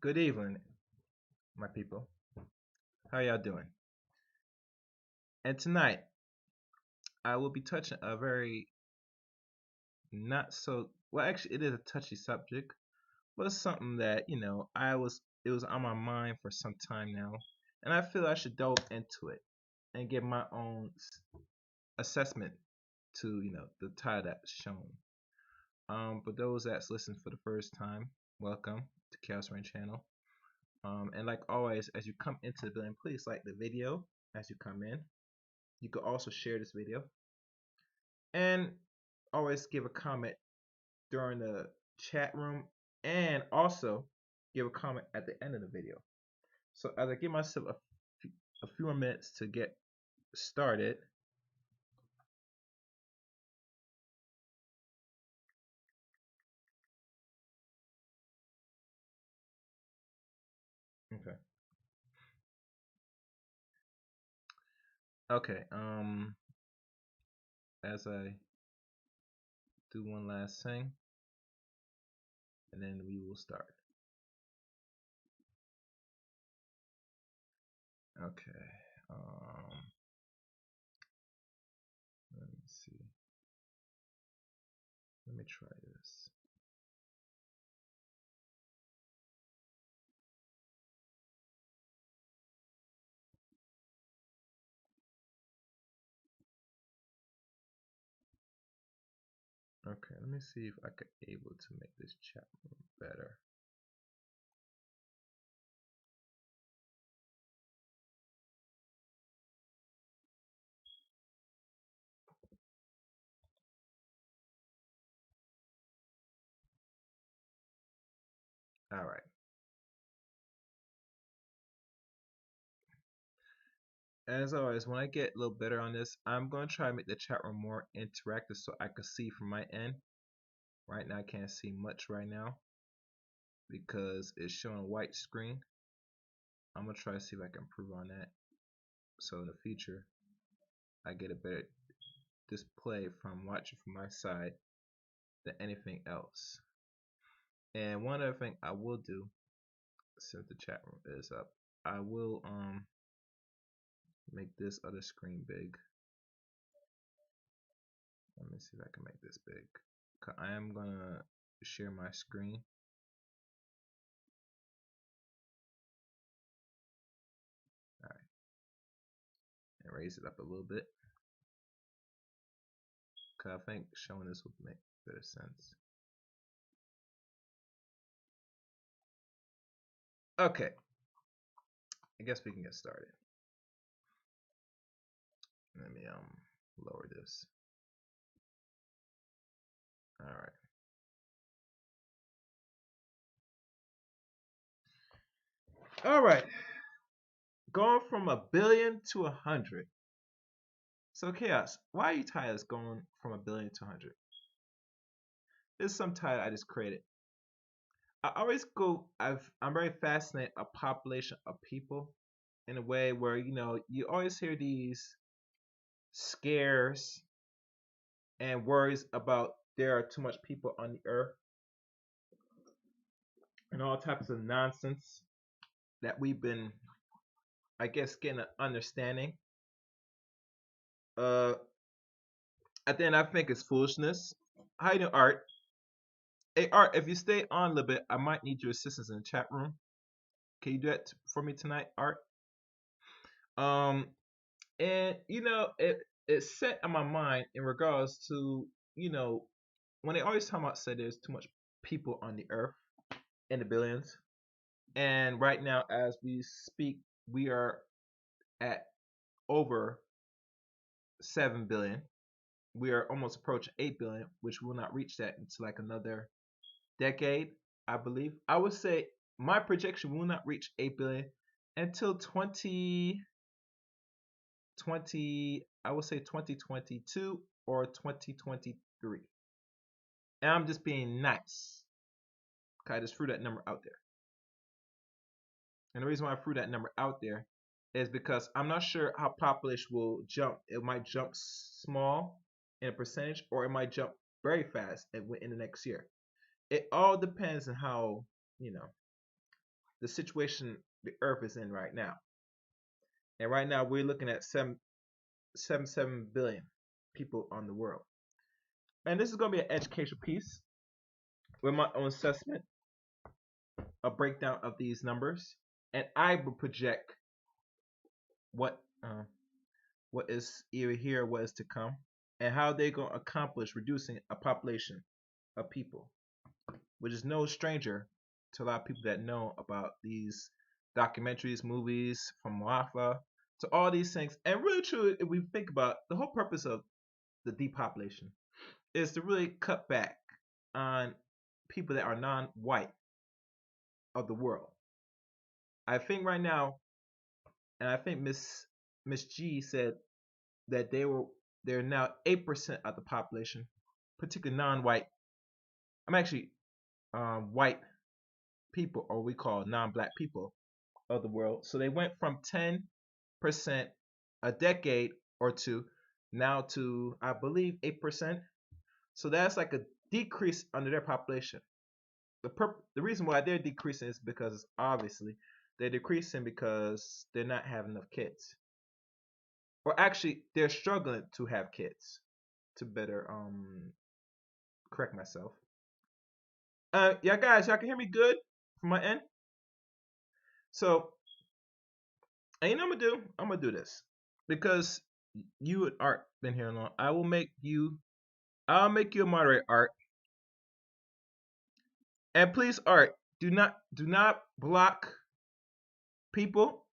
Good evening, my people. How y'all doing? And tonight, I will be touching a very not so well. Actually, it is a touchy subject, but it's something that it was on my mind for some time now, and I feel I should delve into it and give my own assessment to the title that's shown. For those that's listening for the first time, welcome to Chaos Rain Channel. And like always, as you come into the building, please like the video as you come in. You could also share this video and always give a comment during the chat room and also give a comment at the end of the video. So as I give myself a few more minutes to get started. Okay. Okay. As I do one last thing and then we will start. Okay. Let me see. Let me try this. Okay, let me see if I could able to make this chat room better. All right. As always, when I get a little better on this, I'm going to try to make the chat room more interactive so I can see from my end. Right now, I can't see much right now because it's showing a white screen. I'm going to try to see if I can improve on that. So in the future, I get a better display from watching from my side than anything else. And one other thing I will do, since the chat room is up, I will make this other screen big. Let me see if I can make this big. I am gonna share my screen. All right, and raise it up a little bit. Cause I think showing this would make better sense. Okay, I guess we can get started. Let me lower this. All right. All right. Going from a billion to 100. So chaos. Why are you tired of going from a billion to 100? This is some title I just created. I always go. I'm very fascinated a population of people in a way where you always hear these scares and worries about there are too much people on the earth and all types of nonsense that we've been, I guess, getting an understanding. Uh, at the end, I think it's foolishness. How you doing, Art? Hey, Art, if you stay on a little bit, I might need your assistance in the chat room. Can you do that for me tonight, Art? Um, and it set on my mind in regards to when they always talk about say there's too much people on the earth in the billions, and right now as we speak, we are at over 7 billion. We are almost approaching 8 billion, which will not reach that until like another decade, I believe. I would say my projection will not reach 8 billion until 2020. I would say 2022 or 2023. And I'm just being nice. I just threw that number out there. And the reason why I threw that number out there is because I'm not sure how population will jump. It might jump small in a percentage, or it might jump very fast in the next year. It all depends on how the situation the Earth is in right now. And right now we're looking at 7 billion people on the world. And this is going to be an educational piece with my own assessment, a breakdown of these numbers, and I will project what what is either here, what is to come, and how they're going to accomplish reducing a population of people, which is no stranger to a lot of people that know about these documentaries, movies, from Wafa to all these things. And really, truly, if we think about the whole purpose of the depopulation is to really cut back on people that are non-white of the world. I think right now, and I think Miss G said that they're now 8% of the population, particularly non-white. I'm actually white people, or we call non-black people of the world. So they went from 10% a decade or two now to I believe 8%. So that's like a decrease under their population. The reason why they're decreasing is because obviously they're decreasing because they're not having enough kids, or actually they're struggling to have kids. To better correct myself. Yeah, guys, y'all can hear me good from my end. So, and you know what I'm gonna do? I'm gonna do this because you and Art been here long. I'll make you a moderator, Art. And please, Art, do not block people.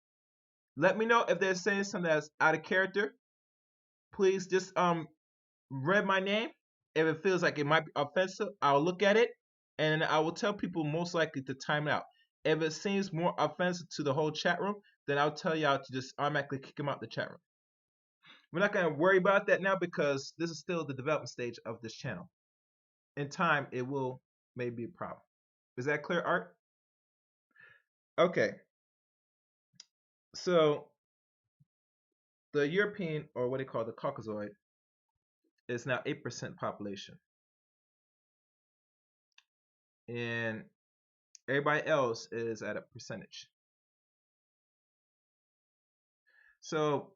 Let me know if they're saying something that's out of character. Please just read my name. If it feels like it might be offensive, I'll look at it and I will tell people most likely to time it out. If it seems more offensive to the whole chat room, then I'll tell y'all to just automatically kick them out the chat room. We're not gonna worry about that now because this is still the development stage of this channel. In time, it will maybe be a problem. Is that clear, Art? Okay. So the European, or what they call the Caucasoid, is now 8% population. And everybody else is at a percentage. So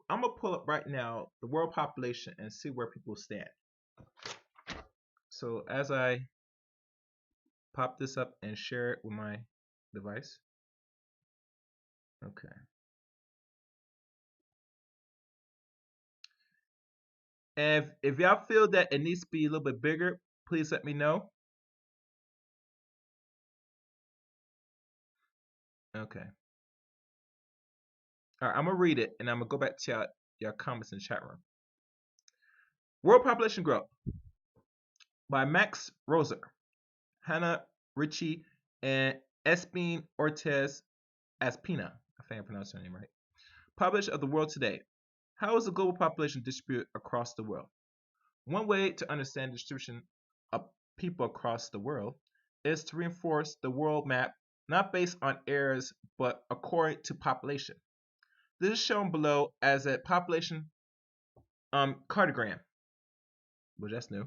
I'm gonna pull up right now the world population and see where people stand. So as I pop this up and share it with my device. Okay. And if y'all feel that it needs to be a little bit bigger, please let me know. Okay. All right, I'm gonna read it and I'm gonna go back to your comments in the chat room. World population growth by Max Roser, Hannah Ritchie, and Espin Ortez Aspina. I think I pronounced her name right. Population of the world today. How is the global population distributed across the world? One way to understand the distribution of people across the world is to reinforce the world map not based on areas but according to population. This is shown below as a population cartogram, which that's new.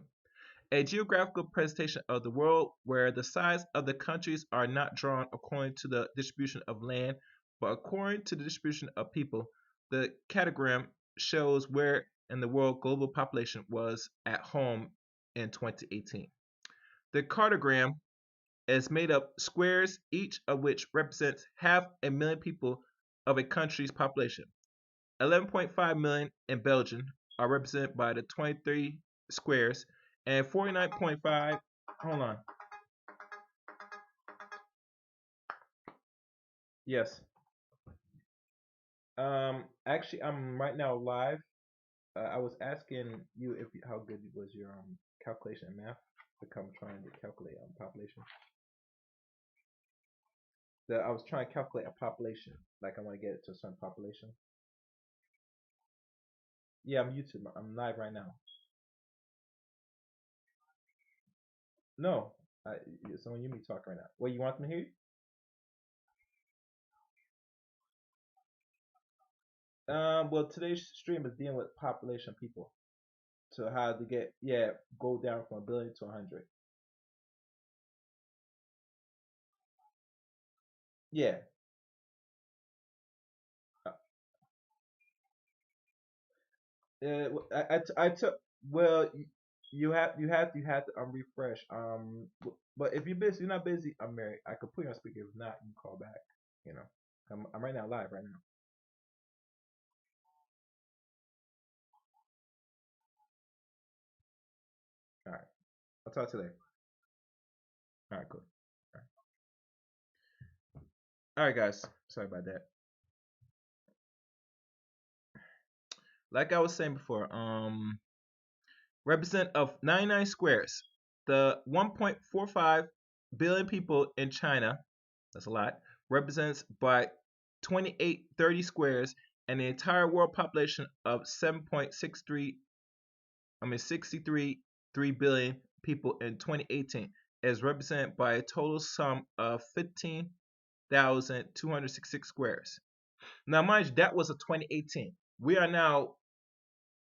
A geographical presentation of the world where the size of the countries are not drawn according to the distribution of land, but according to the distribution of people. The cartogram shows where in the world global population was at home in 2018. The cartogram is made of squares, each of which represents half a million people of a country's population. 11.5 million in Belgium are represented by the 23 squares, and 49.5. Hold on. Yes. Actually, I'm right now live. I was asking you if how good was your calculation in math. Like I'm trying to calculate population. I was trying to calculate a population. Like I want to get it to a certain population. Yeah, I'm YouTube. I'm live right now. No, it's on you me talk right now. Well, you want them to hear you? Well, today's stream is dealing with population people. So how to get go down from 1 billion to 100. Yeah. Uh, I took. Well, you have to refresh. But if you're busy, you're not busy. I'm married. I could put you on speaker. If not, you call back. You know, I'm right now live right now. All right. I'll talk to you later. All right. Cool. All right. All right, guys. Sorry about that. Like I was saying before, represent of 99 squares. The 1.45 billion people in China, that's a lot, represents by 2830 squares, and the entire world population of 7.63, I mean 63 billion people in 2018 is represented by a total sum of 15,266 squares. Now, mind you, that was a 2018. We are now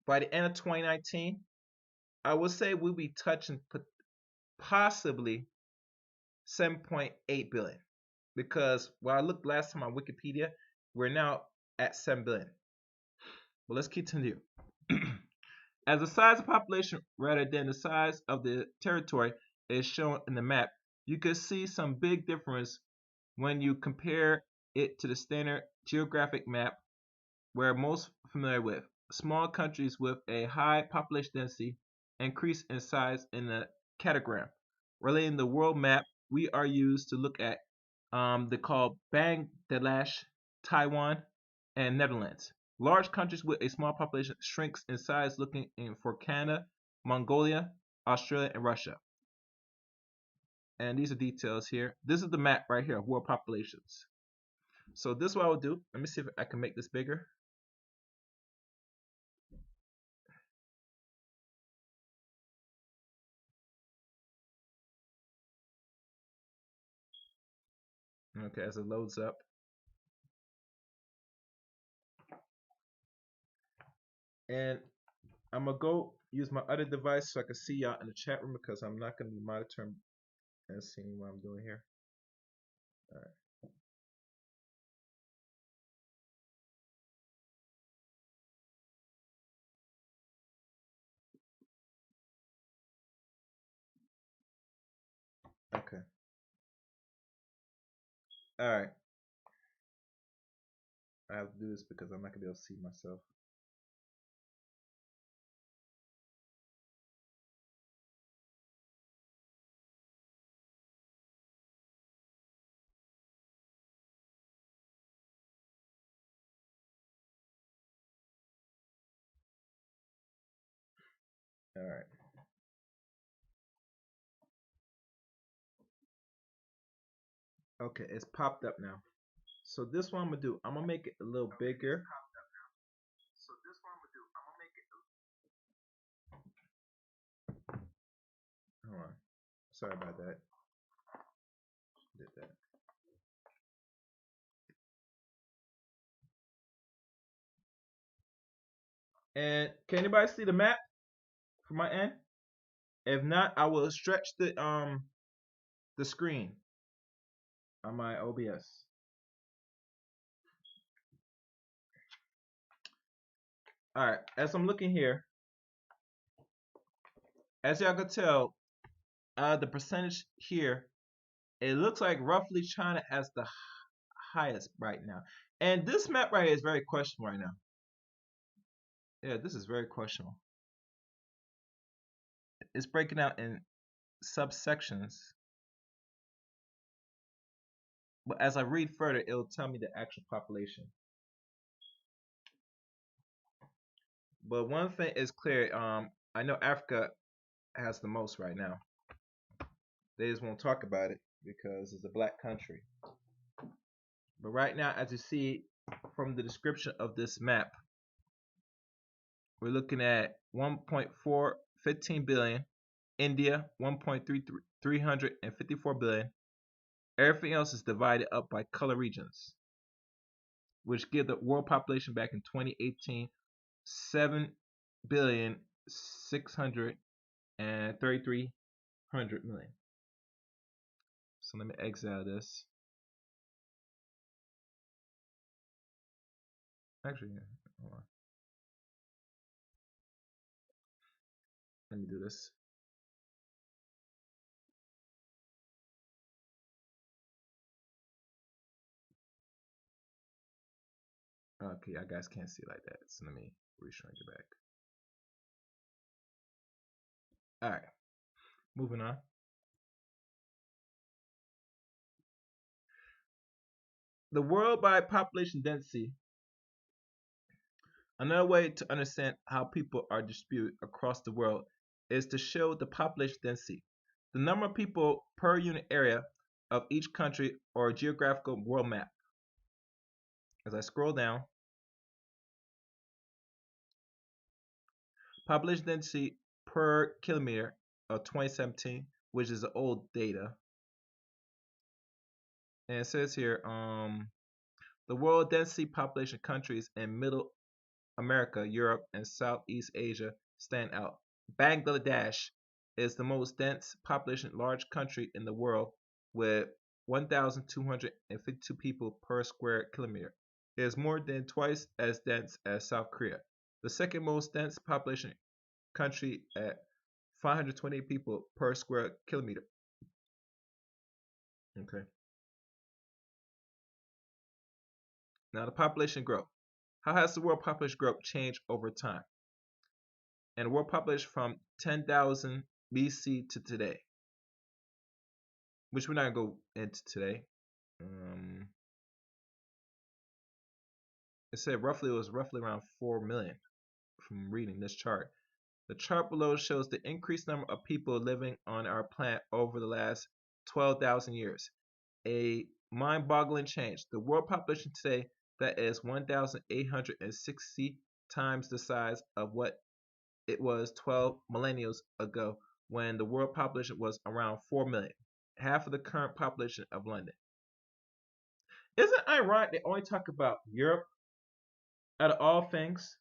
by the end of 2019. I would say we'll be touching possibly 7.8 billion because when I looked last time on Wikipedia, we're now at 7 billion. But let's continue. As the size of population rather than the size of the territory is shown in the map, you can see some big difference when you compare it to the standard geographic map we're most familiar with. Small countries with a high population density increase in size in the catagram. Relating the world map, we are used to look at the called Bangladesh, Taiwan, and Netherlands. Large countries with a small population shrinks in size looking in for Canada, Mongolia, Australia, and Russia. And these are details here. This is the map right here of world populations. So this is what I will do. Let me see if I can make this bigger. Okay, as it loads up. And I'm gonna go use my other device so I can see y'all in the chat room because I'm not gonna be monitoring and seeing what I'm doing here. All right. Okay. All right. I have to do this because I'm not gonna be able to see myself. All right. Okay, it's popped up now. So this one I'm gonna do. I'm gonna make it a little bigger. Hold on. Sorry about that. Did that. And can anybody see the map from my end? If not, I will stretch the screen on my OBS. All right. As I'm looking here, as y'all can tell, the percentage here, it looks like roughly China has the highest right now. And this map right here is very questionable right now. Yeah, this is very questionable. It's breaking out in subsections. But as I read further, it'll tell me the actual population. But one thing is clear. I know Africa has the most right now. They just won't talk about it because it's a black country. But right now, as you see from the description of this map, we're looking at 1.415 billion, India 1.354 billion. Everything else is divided up by color regions, which give the world population back in 2018 7,633,000,000. So let me exile this. Actually, yeah. Hold on. Let me do this. Okay, you guys can't see it like that. So let me reshrink it back. All right, moving on. The worldwide population density. Another way to understand how people are distributed across the world is to show the population density, the number of people per unit area of each country or geographical world map. As I scroll down, population density per kilometer of 2017, which is the old data. And it says here, the world density population countries in Middle America, Europe, and Southeast Asia stand out. Bangladesh is the most dense population large country in the world with 1,252 people per square kilometer. It is more than twice as dense as South Korea. The second most dense population country at 520 people per square kilometer. Okay. Now the population growth. How has the world population growth changed over time? And the world population from 10,000 BC to today, which we're not gonna go into today. Um, it was roughly around 4 million from reading this chart. The chart below shows the increased number of people living on our planet over the last 12,000 years. A mind-boggling change. The world population today that is 1,860 times the size of what it was 12 millennia ago when the world population was around 4 million, half of the current population of London. Isn't it ironic they only talk about Europe out of all things,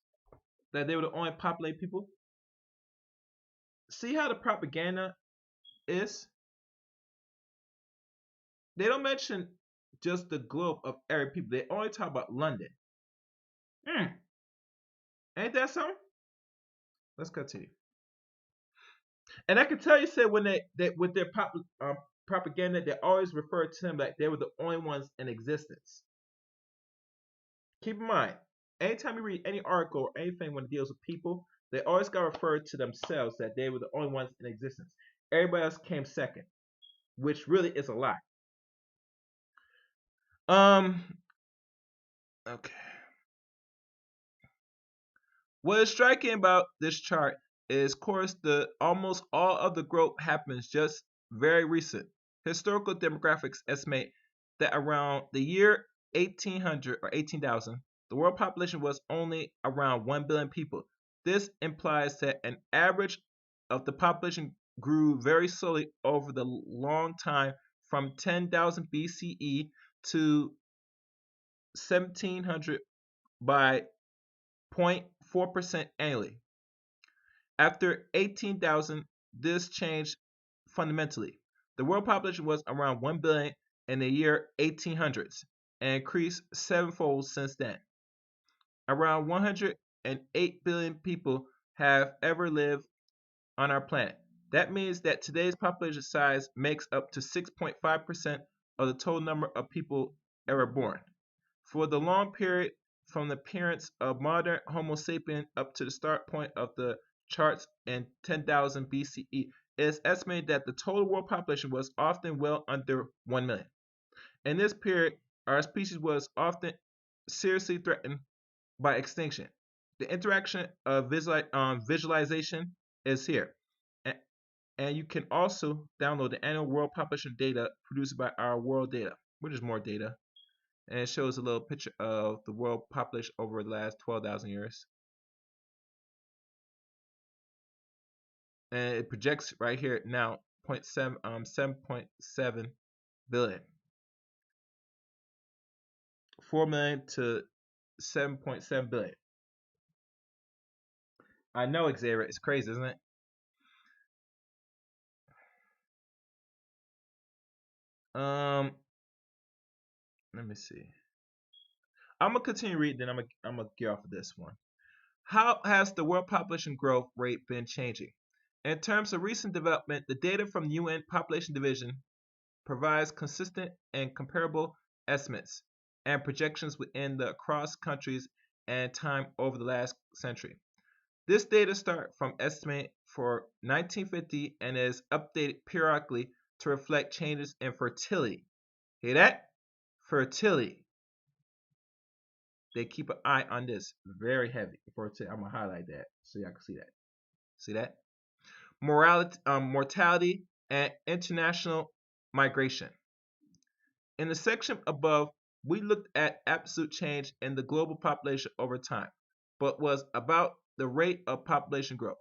that they were the only populated people? See how the propaganda is? They don't mention just the globe of every people. They only talk about London. Mm, ain't that something? Let's continue. And I can tell you, said when they with their propaganda, they always refer to them like they were the only ones in existence. Keep in mind, anytime you read any article or anything when it deals with people, they always got to refer to themselves that they were the only ones in existence. Everybody else came second, which really is a lie. Um. Okay. What is striking about this chart is, of course, the almost all of the growth happens just very recent. Historical demographics estimate that around the year 1800 or 18,000, the world population was only around 1 billion people. This implies that an average of the population grew very slowly over the long time from 10,000 BCE to 1700 by 0.4% annually. After 18,000, this changed fundamentally. The world population was around 1 billion in the year 1800s and increased sevenfold since then. Around 108 billion people have ever lived on our planet. That means that today's population size makes up to 6.5% of the total number of people ever born. For the long period from the appearance of modern Homo sapien up to the start point of the charts in 10,000 BCE, it is estimated that the total world population was often well under 1 million. In this period, our species was often seriously threatened by extinction. The interaction of visualization is here. And you can also download the annual world population data produced by our world data, which is more data. And it shows a little picture of the world population over the last 12,000 years. And it projects right here now 7.7 billion. 4 million to 7.7 billion. I know, Xavier, it's crazy, isn't it? Um, let me see. I'm gonna continue reading, then I'm gonna get off of this one. How has the world population growth rate been changing? In terms of recent development, the data from the UN Population Division provides consistent and comparable estimates and projections within the across countries and time over the last century. This data starts from estimate for 1950 and is updated periodically to reflect changes in fertility. Hear that? Fertility. They keep an eye on this very heavy. Fertility. I'm gonna highlight that so y'all can see that. See that? Mortality and international migration. In the section above, we looked at absolute change in the global population over time, but was about the rate of population growth.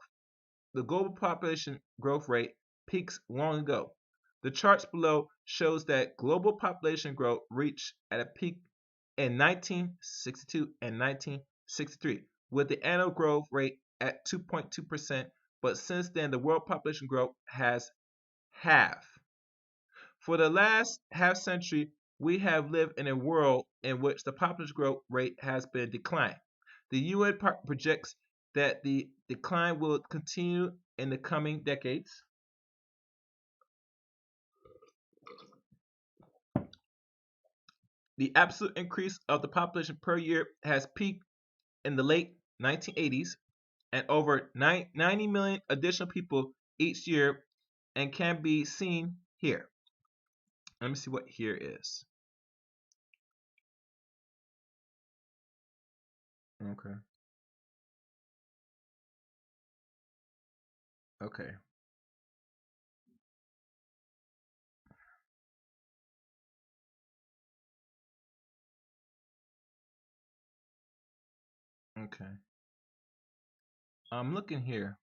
The global population growth rate peaks long ago. The charts below shows that global population growth reached at a peak in 1962 and 1963, with the annual growth rate at 2.2%, but since then the world population growth has halved. For the last half century, we have lived in a world in which the population growth rate has been declining. The UN projects that the decline will continue in the coming decades. The absolute increase of the population per year has peaked in the late 1980s and over 90 million additional people each year and can be seen here. Let me see what here is. Okay. Okay. Okay. I'm looking here.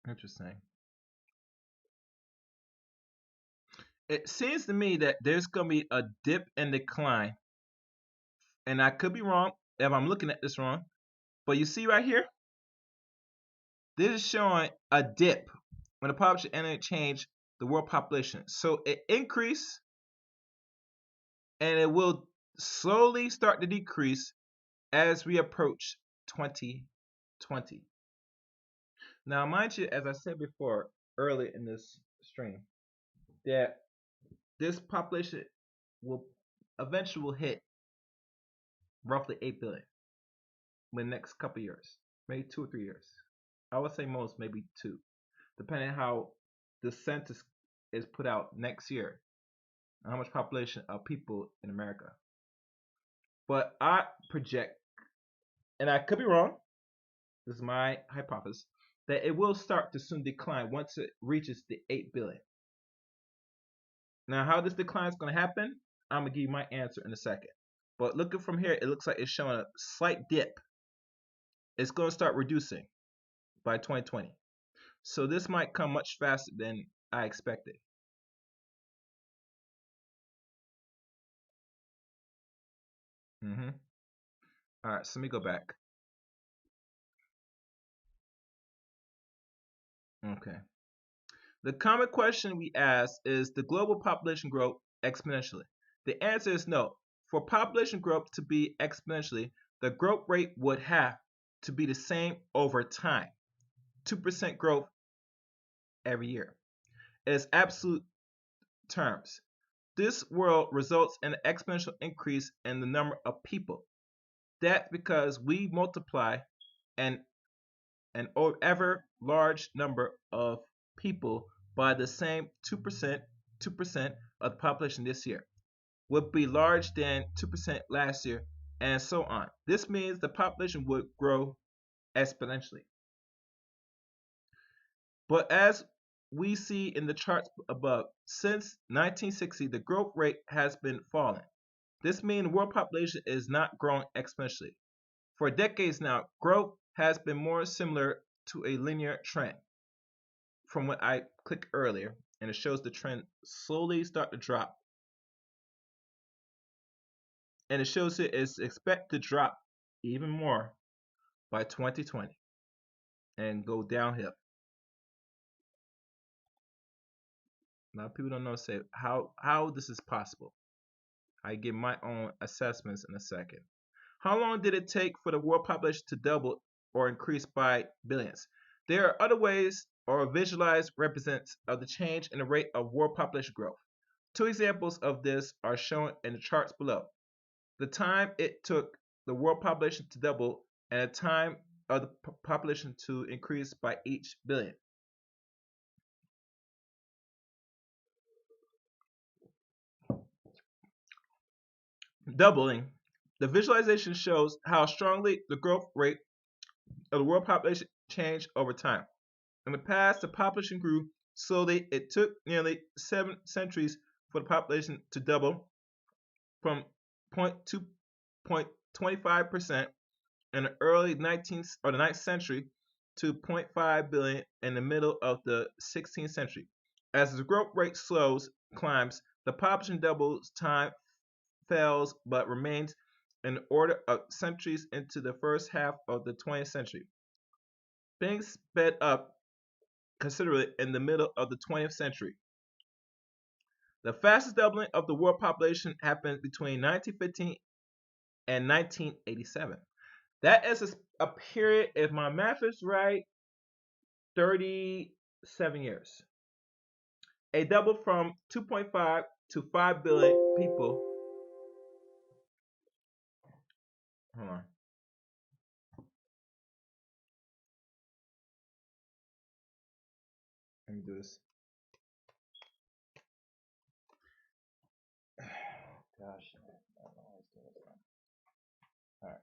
Interesting. It seems to me that there's going to be a dip and decline, and I could be wrong if I'm looking at this wrong, but you see right here, this is showing a dip when the population and change the world population. So it increase and it will slowly start to decrease as we approach 2020. Now, mind you, as I said before early in this stream, that this population will eventually will hit roughly 8 billion in the next couple of years, maybe 2 or 3 years. I would say most, maybe two, depending on how the census is put out next year and how much population of people in America. But I project, and I could be wrong, this is my hypothesis, that it will start to soon decline once it reaches the 8 billion. Now, how this decline is going to happen, I'm going to give you my answer in a second. But looking from here, it looks like it's showing a slight dip. It's going to start reducing by 2020. So this might come much faster than I expected. Mm-hmm. All right, so let me go back. Okay. The common question we ask is the global population growth exponentially? The answer is no. For population growth to be exponentially, the growth rate would have to be the same over time. 2% growth every year. As absolute terms, this world results in an exponential increase in the number of people. That's because we multiply an ever large number of people by the same 2% of the population this year would be larger than 2% last year, and so on. This means the population would grow exponentially. But as we see in the charts above, since 1960, the growth rate has been falling. This means the world population is not growing exponentially. For decades now, growth has been more similar to a linear trend. From what I clicked earlier, and it shows the trend slowly start to drop. And it shows it is expected to drop even more by 2020 and go downhill. Now people don't know say how this is possible. I give my own assessments in a second. How long did it take for the world population to double or increase by billions? There are other ways or visualized represents of the change in the rate of world population growth. Two examples of this are shown in the charts below. The time it took the world population to double and the time of the population to increase by each billion. Doubling. The visualization shows how strongly the growth rate of the world population changed over time. In the past, the population grew slowly. It took nearly 7 centuries for the population to double from 0.2 to 0.25% in the early 19th or the 9th century to 0.5 billion in the middle of the 16th century. As the growth rate climbs, the population doubles, time fails, but remains in the order of centuries into the first half of the 20th century. Things sped up considerably in the middle of the 20th century. The fastest doubling of the world population happened between 1915 and 1987. That is a period, if my math is right, 37 years. A double from 2.5 to 5 billion people. Hold on. Let me do this. Gosh. All right.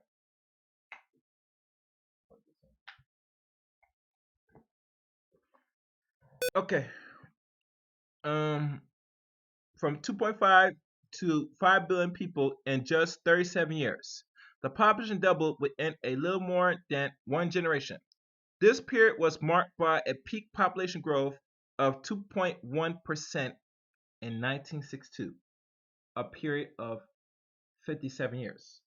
Okay. Um, from 2.5 to 5 billion people in just 37 years. The population doubled within a little more than one generation. This period was marked by a peak population growth of 2.1% in 1962, a period of 57 years.